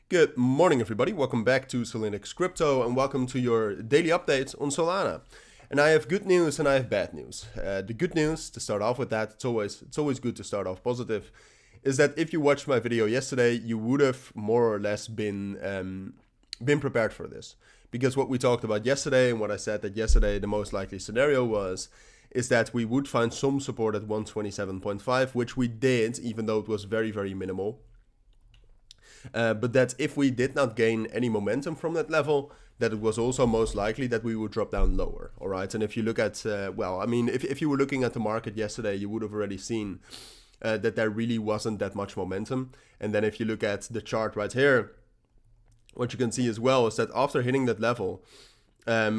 Good morning, everybody. Welcome back to Solana Crypto and welcome to your daily update on Solana. And I have good news and I have bad news. The good news, to start off with that, it's always good to start off positive, is that if you watched my video yesterday, you would have more or less been prepared for this. Because what we talked about yesterday and what I said that yesterday the most likely scenario is that we would find some support at 127.5, which we did, even though it was very, very minimal. But that if we did not gain any momentum from that level, that it was also most likely that we would drop down lower. All right. And if you look at, if you were looking at the market yesterday, you would have already seen that there really wasn't that much momentum. And then if you look at the chart right here, what you can see as well is that after hitting that level,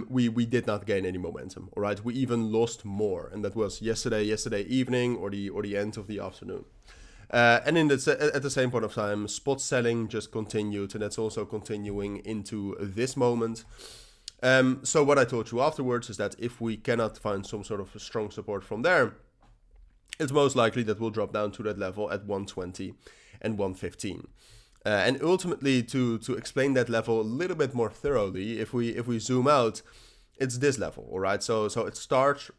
we did not gain any momentum. All right. We even lost more. And that was yesterday evening or the end of the afternoon. And at the same point of time, spot selling just continued, and that's also continuing into this moment. So what I told you afterwards is that if we cannot find some sort of strong support from there, it's most likely that we'll drop down to that level at 120 and 115. And ultimately, to explain that level a little bit more thoroughly, if we zoom out, it's this level, all right? So it starts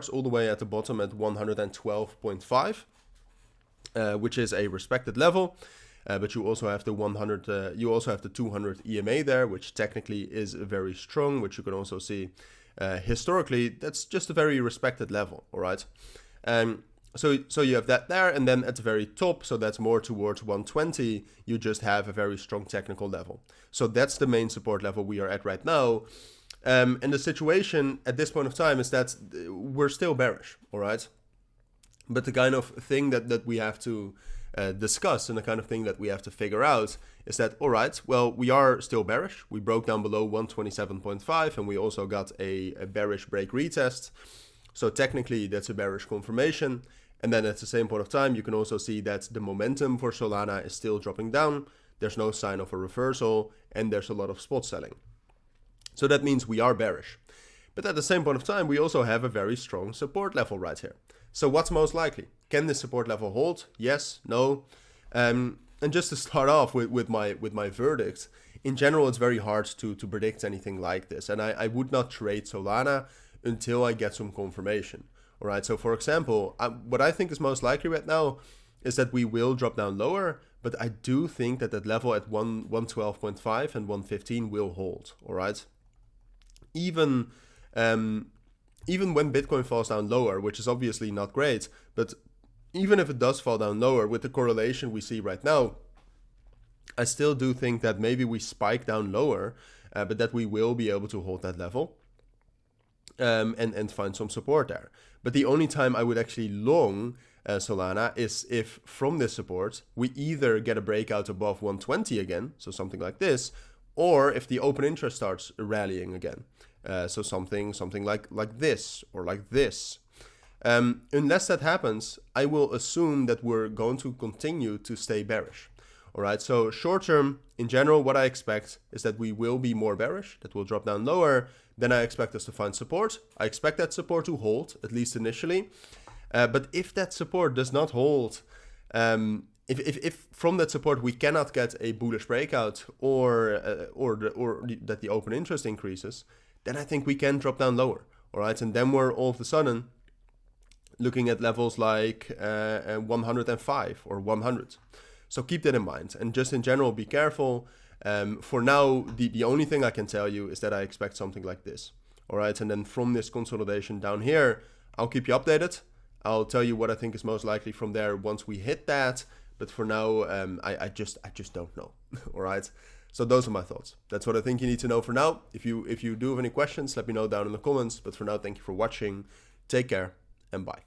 all the way at the bottom at 112.5. Which is a respected level, but you also have the 200 EMA there, which technically is very strong, which you can also see historically. That's just a very respected level, all right. So you have that there, and then at the very top, so that's more towards 120, you just have a very strong technical level. So that's the main support level we are at right now. And the situation at this point of time is that we're still bearish, all right. But the kind of thing that we have to discuss and the kind of thing that we have to figure out is that, all right, well, we are still bearish. We broke down below 127.5 and we also got a bearish break retest. So technically that's a bearish confirmation. And then at the same point of time, you can also see that the momentum for Solana is still dropping down. There's no sign of a reversal and there's a lot of spot selling. So that means we are bearish. But at the same point of time, we also have a very strong support level right here. So what's most likely? Can this support level hold? Yes, no. And just to start off with my verdict, in general, it's very hard to predict anything like this. And I would not trade Solana until I get some confirmation. All right. So for example, what I think is most likely right now is that we will drop down lower. But I do think that level at 112.5 and 115 will hold. All right. Even when Bitcoin falls down lower, which is obviously not great, but even if it does fall down lower with the correlation we see right now, I still do think that maybe we spike down lower, but that we will be able to hold that level and find some support there. But the only time I would actually long Solana is if from this support, we either get a breakout above 120 again, so something like this, or if the open interest starts rallying again. So something like this or like this. Unless that happens, I will assume that we're going to continue to stay bearish. All right. So short term, in general, what I expect is that we will be more bearish, that will drop down lower. Then I expect us to find support. I expect that support to hold, at least initially. But if that support does not hold, if from that support we cannot get a bullish breakout or that the open interest increases, then I think we can drop down lower. All right. And then we're all of a sudden looking at levels like 105 or 100. So keep that in mind. And just in general, be careful. For now, the only thing I can tell you is that I expect something like this. All right. And then from this consolidation down here, I'll keep you updated. I'll tell you what I think is most likely from there once we hit that. But for now, I just don't know. All right. So those are my thoughts. That's what I think you need to know for now. If you do have any questions, let me know down in the comments. But for now, thank you for watching. Take care and bye.